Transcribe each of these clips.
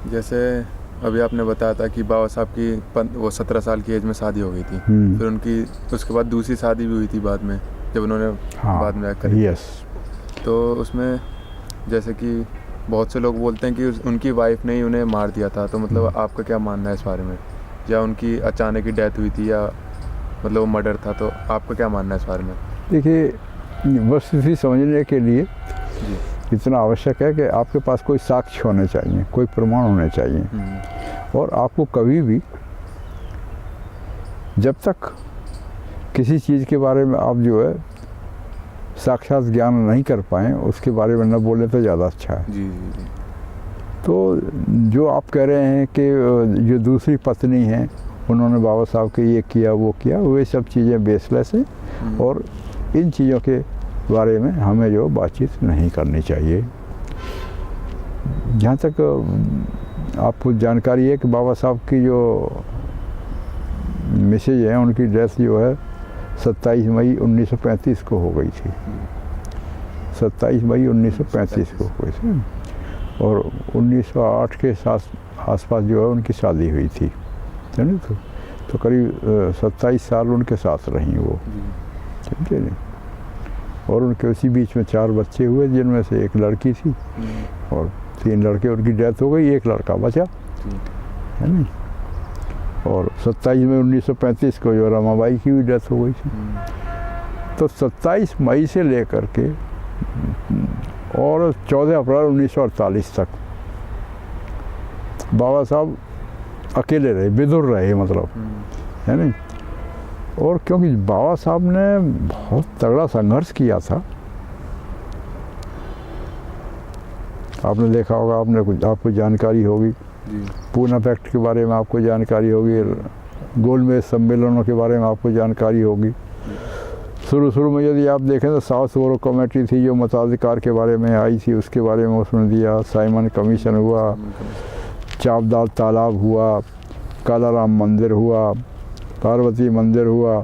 जैसे अभी आपने बताया था कि बाबा साहब की वो 17 साल की एज में शादी हो गई थी, फिर उनकी उसके बाद दूसरी शादी भी हुई थी बाद में, जब उन्होंने बाद में करी। यस। तो उसमें जैसे कि बहुत से लोग बोलते हैं कि उनकी वाइफ ने ही उन्हें मार दिया था, तो मतलब आपका क्या मानना है इस बारे में? या उनकी अचानक ही डेथ हुई थी, या मतलब वो मर्डर था? तो आपका क्या मानना है इस बारे में? देखिए, वस्तुस्थिति समझने के लिए इतना आवश्यक है कि आपके पास कोई साक्ष्य होने चाहिए, कोई प्रमाण होने चाहिए। और आपको कभी भी, जब तक किसी चीज़ के बारे में आप जो है साक्षात ज्ञान नहीं कर पाएँ, उसके बारे में न बोले तो ज़्यादा अच्छा है। जी जी जी। तो जो आप कह रहे हैं कि जो दूसरी पत्नी हैं उन्होंने बाबा साहब के ये किया वो किया, वे सब चीज़ें बेसलेस हैं और इन चीज़ों के बारे में हमें जो बातचीत नहीं करनी चाहिए। जहाँ तक आपको जानकारी है कि बाबा साहब की जो मिसेज हैं, उनकी डेथ जो है 27 मई 1935 को हो गई थी। 27 मई 1935 को हो गई थी और 1908 के आसपास जो है उनकी शादी हुई थी, है ना। तो करीब 27 साल उनके साथ रहीं वो, ठीक है। और उनके उसी बीच में 4 बच्चे हुए, जिनमें से एक लड़की थी और 3 लड़के, उनकी डेथ हो गई, एक लड़का बचा, है ना। और 27 मई 1935 को जो रमाबाई की भी डेथ हो गई थी। तो 27 मई से लेकर के और 14 अप्रैल 1948 तक बाबा साहब अकेले रहे, विदुर रहे, मतलब, है ना। और क्योंकि बाबा साहब ने बहुत तगड़ा संघर्ष किया था, आपने देखा होगा, आपको जानकारी होगी, पूना पैक्ट के बारे में आपको जानकारी होगी, गोलमेज सम्मेलनों के बारे में आपको जानकारी होगी। शुरू में यदि आप देखें तो साउथ बोरो कमेटी थी जो मताधिकार के बारे में आई थी, उसके बारे में उसने दिया। साइमन कमीशन हुआ, चापदाल तालाब हुआ, कालाराम मंदिर हुआ, पार्वती मंदिर हुआ,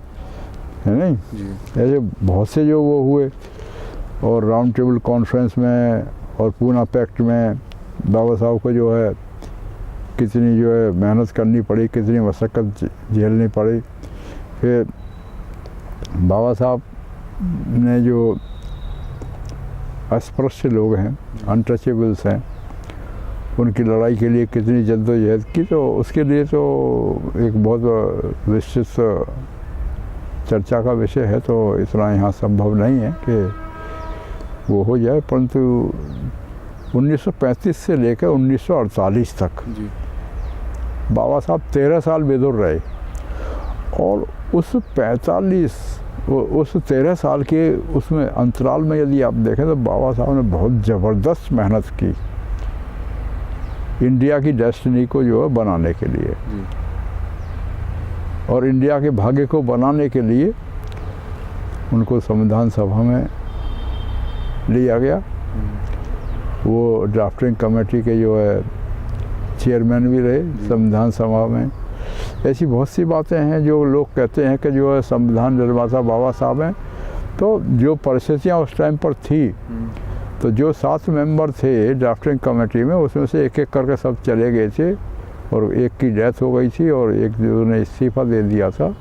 है नहीं। ऐसे बहुत से जो वो हुए। और राउंड टेबल कॉन्फ्रेंस में और पूना पैक्ट में बाबा साहब को जो है कितनी जो है मेहनत करनी पड़ी, कितनी मशक्क़त झेलनी पड़ी। फिर बाबा साहब ने जो अस्पृश्य लोग हैं, अनटचेबल्स हैं, उनकी लड़ाई के लिए कितनी जद्दोजहद की, तो उसके लिए तो एक बहुत विस्तृत चर्चा का विषय है। तो इतना यहाँ संभव नहीं है कि वो हो जाए, परंतु 1935 से लेकर 1948 तक बाबा साहब 13 साल विदुर रहे। और उस 13 साल के उसमें अंतराल में यदि आप देखें तो बाबा साहब ने बहुत ज़बरदस्त मेहनत की इंडिया की डेस्टिनी को जो है बनाने के लिए। और इंडिया के भाग्य को बनाने के लिए उनको संविधान सभा में लिया गया। वो ड्राफ्टिंग कमेटी के जो है चेयरमैन भी रहे संविधान सभा में। ऐसी बहुत सी बातें हैं जो लोग कहते हैं कि जो है संविधान निर्माता बाबा साहब हैं। तो जो परिस्थितियाँ उस टाइम पर थी, तो जो 7 मेंबर थे ड्राफ्टिंग कमेटी में, उसमें से एक एक करके सब चले गए थे और एक की डेथ हो गई थी और एक जो ने इस्तीफ़ा दे दिया था।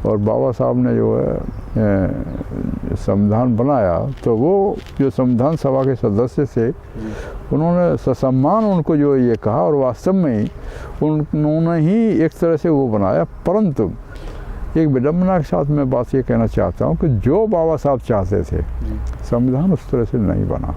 और बाबा साहब ने जो है संविधान बनाया, तो वो जो संविधान सभा के सदस्य थे उन्होंने ससम्मान उनको जो ये कहा, और वास्तव में ही उन्होंने ही एक तरह से वो बनाया। परंतु एक विडम्बना के साथ मैं बात ये कहना चाहता हूँ कि जो बाबा साहब चाहते थे, संविधान उस तरह से नहीं बना।